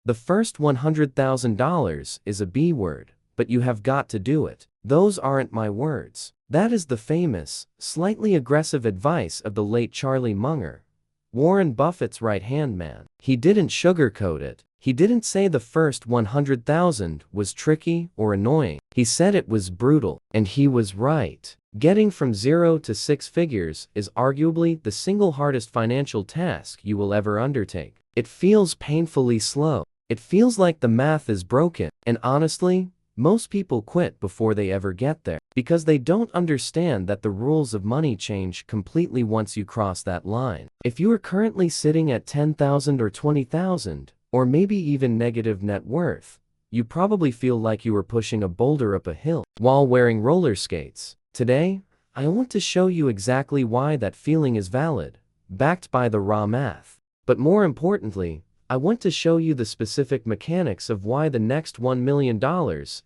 The first $100,000 is a B word, but you have got to do it. Those aren't my words. That is the famous, slightly aggressive advice of the late Charlie Munger, Warren Buffett's right-hand man. He didn't sugarcoat it. He didn't say the first 100,000 was tricky or annoying. He said it was brutal, and he was right. Getting from 0 to 6 figures is arguably the single hardest financial task you will ever undertake. It feels painfully slow. It feels like the math is broken, and honestly, most people quit before they ever get there, because they don't understand that the rules of money change completely once you cross that line. If you are currently sitting at 10,000 or 20,000, or maybe even negative net worth, you probably feel like you are pushing a boulder up a hill while wearing roller skates. Today, I want to show you exactly why that feeling is valid, backed by the raw math. But more importantly, I want to show you the specific mechanics of why the next $1 million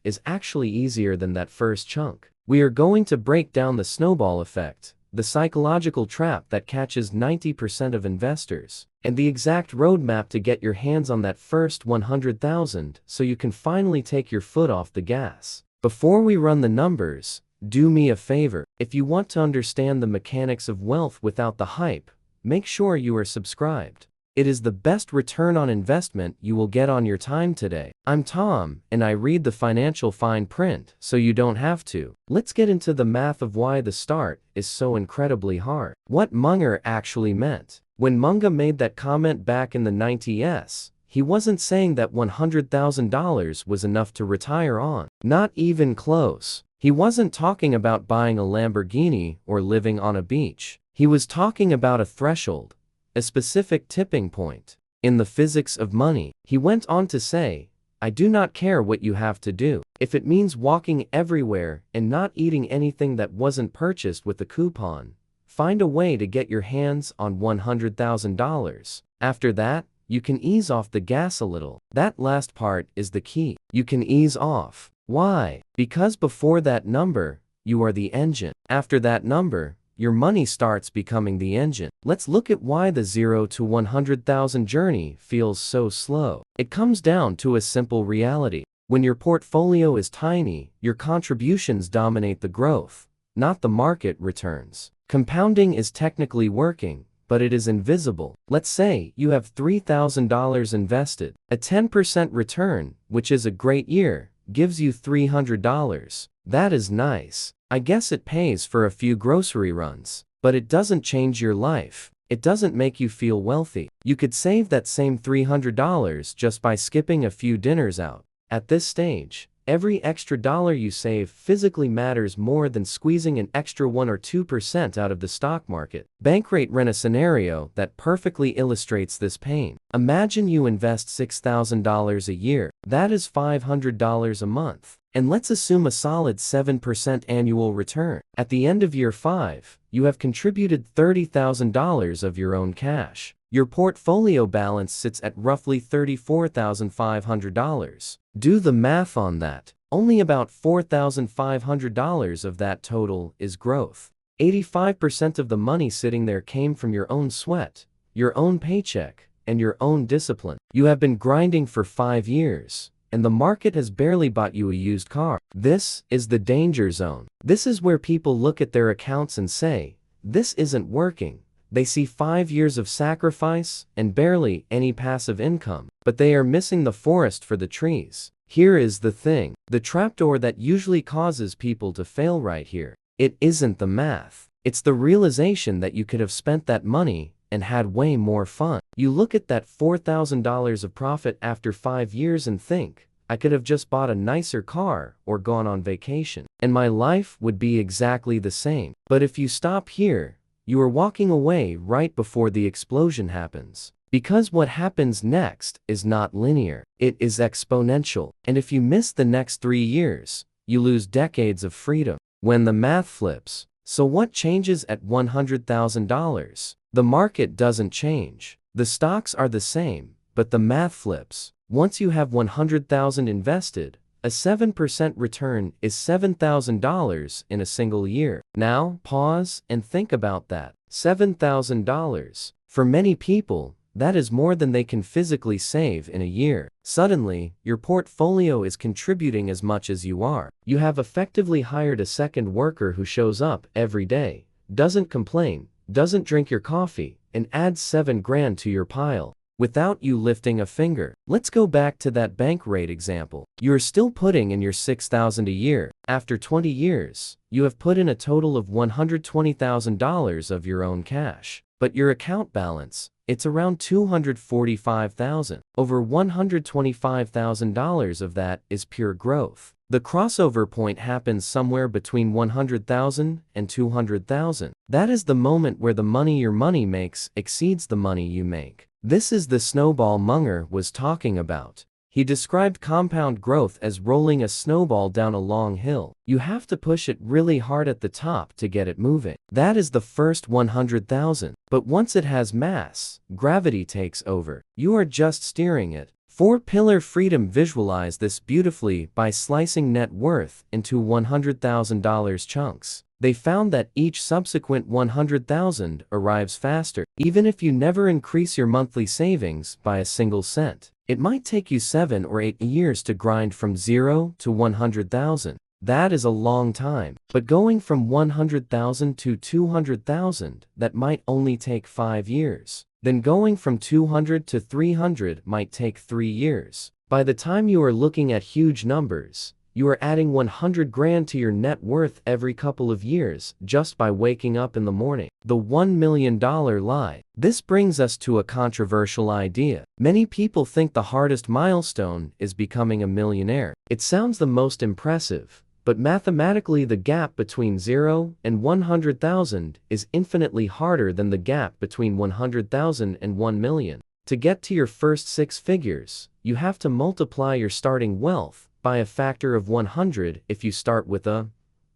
is actually easier than that first chunk. We are going to break down the snowball effect, the psychological trap that catches 90% of investors, and the exact roadmap to get your hands on that first 100,000 so you can finally take your foot off the gas. Before we run the numbers, do me a favor. If you want to understand the mechanics of wealth without the hype, make sure you are subscribed. It is the best return on investment you will get on your time today. I'm Tom, and I read the financial fine print so you don't have to. Let's get into the math of why the start is so incredibly hard. What Munger actually meant. When Munger made that comment back in the 90s, he wasn't saying that $100,000 was enough to retire on. Not even close. He wasn't talking about buying a Lamborghini or living on a beach. He was talking about a threshold, a specific tipping point in the physics of money. He went on to say, I do not care what you have to do. If it means walking everywhere and not eating anything that wasn't purchased with a coupon, find a way to get your hands on $100,000. After that, you can ease off the gas a little. That last part is the key. You can ease off. Why? Because before that number, you are the engine. After that number, your money starts becoming the engine. Let's look at why the 0 to 100,000 journey feels so slow. It comes down to a simple reality. When your portfolio is tiny, your contributions dominate the growth, not the market returns. Compounding is technically working, but it is invisible. Let's say you have $3,000 invested. A 10% return, which is a great year, gives you $300. That is nice. I guess it pays for a few grocery runs, but it doesn't change your life. It doesn't make you feel wealthy. You could save that same $300 just by skipping a few dinners out. At this stage, every extra dollar you save physically matters more than squeezing an extra 1 or 2% out of the stock market. Bankrate ran a scenario that perfectly illustrates this pain. Imagine you invest $6,000 a year. That is $500 a month. And let's assume a solid 7% annual return. At the end of year 5, you have contributed $30,000 of your own cash. Your portfolio balance sits at roughly $34,500. Do the math on that. Only about $4,500 of that total is growth. 85% of the money sitting there came from your own sweat, your own paycheck, and your own discipline. You have been grinding for 5 years, and the market has barely bought you a used car. This is the danger zone. This is where people look at their accounts and say, this isn't working. They see 5 years of sacrifice and barely any passive income, but they are missing the forest for the trees. Here is the thing, the trapdoor that usually causes people to fail right here. It isn't the math. It's the realization that you could have spent that money and had way more fun. You look at that $4,000 of profit after 5 years and think, I could have just bought a nicer car or gone on vacation, and my life would be exactly the same. But if you stop here, you are walking away right before the explosion happens. Because what happens next is not linear, it is exponential. And if you miss the next 3 years, you lose decades of freedom. When the math flips, so what changes at $100,000? The market doesn't change. The stocks are the same, but the math flips. Once you have $100,000 invested, a 7% return is $7,000 in a single year. Now, pause and think about that. $7,000. For many people, That is more than they can physically save in a year. Suddenly, your portfolio is contributing as much as you are. You have effectively hired a second worker who shows up every day, doesn't complain, doesn't drink your coffee, and adds 7 grand to your pile without you lifting a finger. Let's go back to that bank rate example. You are still putting in your $6,000 a year. After 20 years, you have put in a total of $120,000 of your own cash. But your account balance, it's around $245,000. Over $125,000 of that is pure growth. The crossover point happens somewhere between $100,000 and $200,000. That is the moment where the money your money makes exceeds the money you make. This is the snowball Munger was talking about. He described compound growth as rolling a snowball down a long hill. You have to push it really hard at the top to get it moving. That is the first 100,000. But once it has mass, gravity takes over. You are just steering it. 4-Pillar Freedom visualized this beautifully by slicing net worth into $100,000 chunks. They found that each subsequent 100,000 arrives faster. Even if you never increase your monthly savings by a single cent, it might take you 7 or 8 years to grind from 0 to 100,000. That is a long time. But going from 100,000 to 200,000, that might only take 5 years. Then going from 200 to 300 might take 3 years. By the time you are looking at huge numbers, you are adding 100 grand to your net worth every couple of years just by waking up in the morning. The $1 million lie. This brings us to a controversial idea. Many people think the hardest milestone is becoming a millionaire. It sounds the most impressive, but mathematically the gap between 0 and 100,000 is infinitely harder than the gap between 100,000 and 1 million. To get to your first 6 figures, you have to multiply your starting wealth by a factor of 100 if you start with a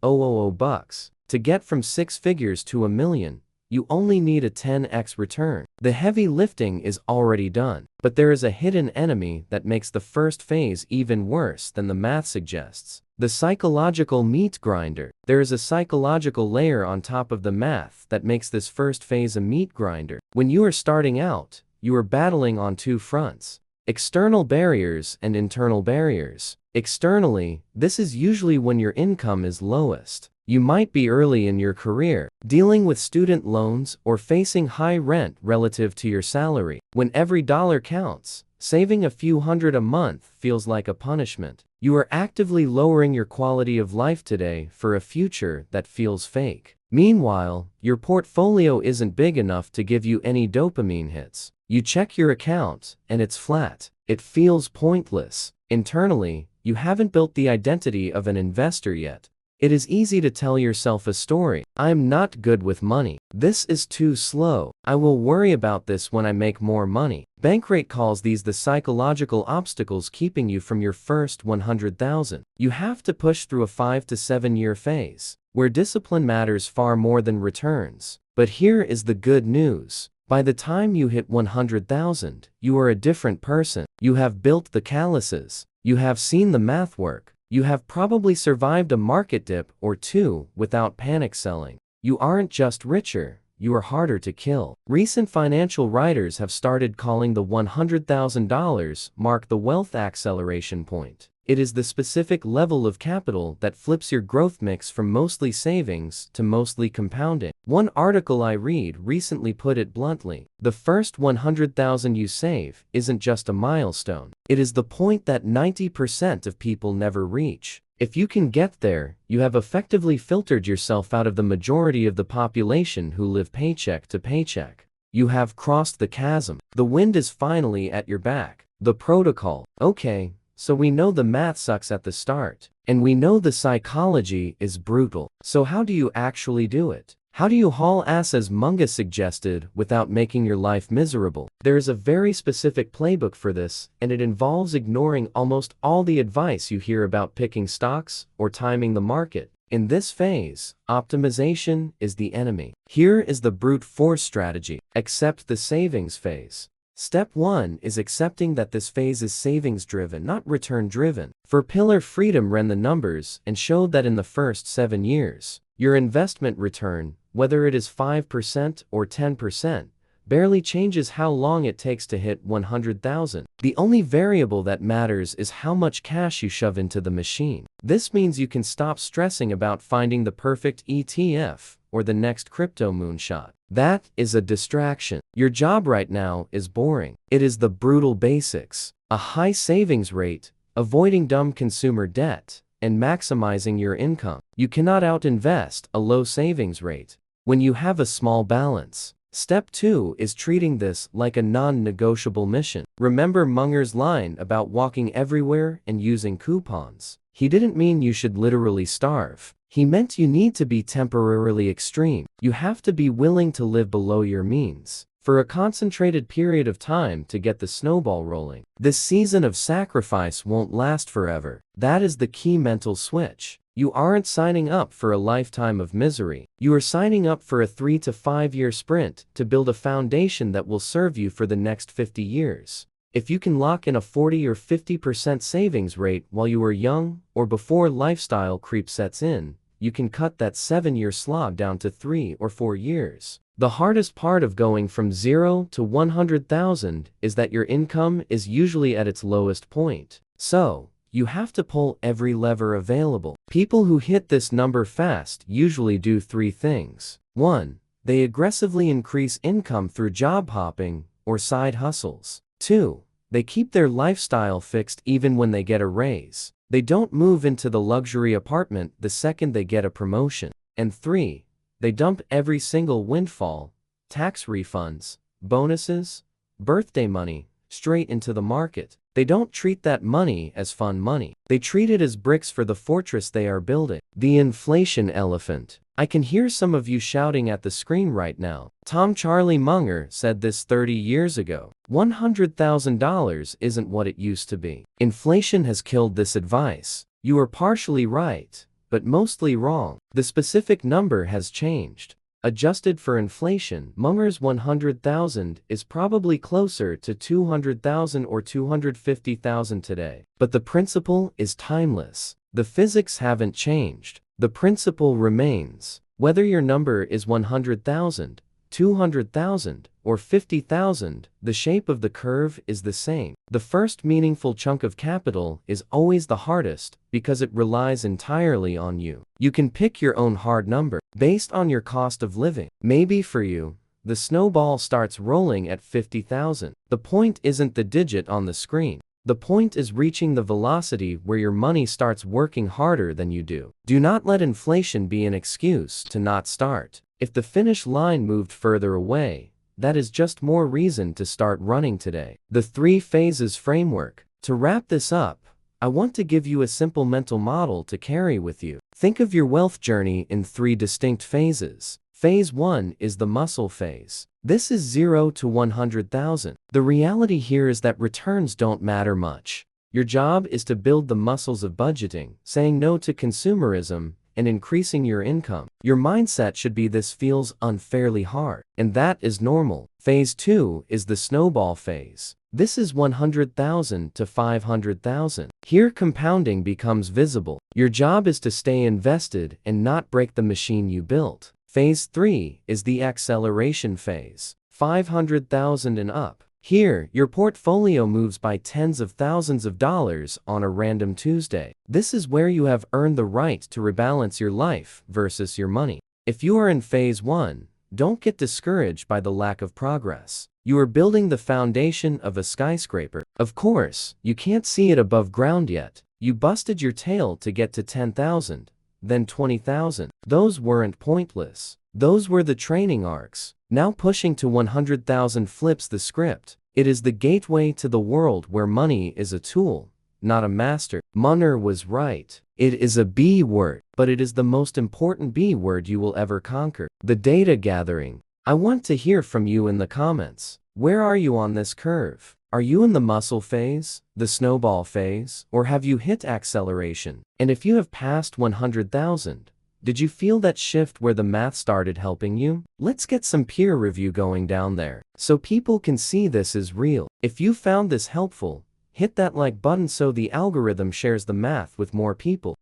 $000. To get from 6 figures to a million, you only need a 10x return. The heavy lifting is already done. But there is a hidden enemy that makes the first phase even worse than the math suggests. The psychological meat grinder. There is a psychological layer on top of the math that makes this first phase a meat grinder. When you are starting out, you are battling on 2 fronts: external barriers and internal barriers. Externally, this is usually when your income is lowest. You might be early in your career, dealing with student loans or facing high rent relative to your salary. When every dollar counts, saving a few hundred a month feels like a punishment. You are actively lowering your quality of life today for a future that feels fake. Meanwhile, your portfolio isn't big enough to give you any dopamine hits. You check your account, and it's flat. It feels pointless. Internally, you haven't built the identity of an investor yet. It is easy to tell yourself a story. I'm not good with money. This is too slow. I will worry about this when I make more money. Bankrate calls these the psychological obstacles keeping you from your first 100,000. You have to push through a 5 to 7 year phase, where discipline matters far more than returns. But here is the good news. By the time you hit 100,000, you are a different person. You have built the calluses. You have seen the math work. You have probably survived a market dip or 2 without panic selling. You aren't just richer, you are harder to kill. Recent financial writers have started calling the $100,000 mark the wealth acceleration point. It is the specific level of capital that flips your growth mix from mostly savings to mostly compounding. One article I read recently put it bluntly: the first 100,000 you save isn't just a milestone. It is the point that 90% of people never reach. If you can get there, you have effectively filtered yourself out of the majority of the population who live paycheck to paycheck. You have crossed the chasm. The wind is finally at your back. The protocol. Okay. So we know the math sucks at the start, and we know the psychology is brutal. So how do you actually do it? How do you haul ass as Munger suggested without making your life miserable? There is a very specific playbook for this, and it involves ignoring almost all the advice you hear about picking stocks or timing the market. In this phase, optimization is the enemy. Here is the brute force strategy. Accept the savings phase. Step 1 is accepting that this phase is savings-driven, not return-driven. 4-Pillar Freedom ran the numbers and showed that in the first 7 years, your investment return, whether it is 5% or 10%, barely changes how long it takes to hit 100,000. The only variable that matters is how much cash you shove into the machine. This means you can stop stressing about finding the perfect ETF or the next crypto moonshot. That is a distraction. Your job right now is boring. It is the brutal basics: a high savings rate, avoiding dumb consumer debt, and maximizing your income. You cannot outinvest a low savings rate when you have a small balance. Step 2 is treating this like a non-negotiable mission. Remember Munger's line about walking everywhere and using coupons? He didn't mean you should literally starve. He meant you need to be temporarily extreme. You have to be willing to live below your means for a concentrated period of time to get the snowball rolling. This season of sacrifice won't last forever. That is the key mental switch. You aren't signing up for a lifetime of misery. You are signing up for a 3 to 5 year sprint to build a foundation that will serve you for the next 50 years. If you can lock in a 40 or 50% savings rate while you are young or before lifestyle creep sets in, you can cut that 7-year slog down to 3 or 4 years. The hardest part of going from 0 to 100,000 is that your income is usually at its lowest point. So, you have to pull every lever available. People who hit this number fast usually do 3 things. 1. They aggressively increase income through job hopping or side hustles. 2. They keep their lifestyle fixed even when they get a raise. They don't move into the luxury apartment the second they get a promotion. And 3. They dump every single windfall, tax refunds, bonuses, birthday money, straight into the market. They don't treat that money as fun money. They treat it as bricks for the fortress they are building. The inflation elephant. I can hear some of you shouting at the screen right now. Charlie Munger said this 30 years ago. $100,000 isn't what it used to be. Inflation has killed this advice. You are partially right, but mostly wrong. The specific number has changed. Adjusted for inflation, Munger's 100,000 is probably closer to 200,000 or 250,000 today. But the principle is timeless. The physics haven't changed. The principle remains. Whether your number is 100,000, 200,000, or 50,000, the shape of the curve is the same. The first meaningful chunk of capital is always the hardest because it relies entirely on you. You can pick your own hard number based on your cost of living. Maybe for you, the snowball starts rolling at 50,000. The point isn't the digit on the screen. The point is reaching the velocity where your money starts working harder than you do. Do not let inflation be an excuse to not start. If the finish line moved further away, that is just more reason to start running today. The 3 phases framework. To wrap this up, I want to give you a simple mental model to carry with you. Think of your wealth journey in 3 distinct phases. Phase 1 is the muscle phase. This is 0 to 100,000. The reality here is that returns don't matter much. Your job is to build the muscles of budgeting, saying no to consumerism, and increasing your income. Your mindset should be this feels unfairly hard, and that is normal. Phase 2 is the snowball phase. This is 100,000 to 500,000. Here compounding becomes visible. Your job is to stay invested and not break the machine you built. Phase 3 is the acceleration phase. 500,000 and up. Here, your portfolio moves by tens of thousands of dollars on a random Tuesday. This is where you have earned the right to rebalance your life versus your money. If you are in phase 1, don't get discouraged by the lack of progress. You are building the foundation of a skyscraper. Of course, you can't see it above ground yet. You busted your tail to get to 10,000, then 20,000. Those weren't pointless. Those were the training arcs. Now pushing to 100,000 flips the script. It is the gateway to the world where money is a tool, not a master. Munger was right. It is a B word, but it is the most important B word you will ever conquer. The data gathering. I want to hear from you in the comments. Where are you on this curve? Are you in the muscle phase, the snowball phase, or have you hit acceleration? And if you have passed 100,000, did you feel that shift where the math started helping you? Let's get some peer review going down there, so people can see this is real. If you found this helpful, hit that like button so the algorithm shares the math with more people.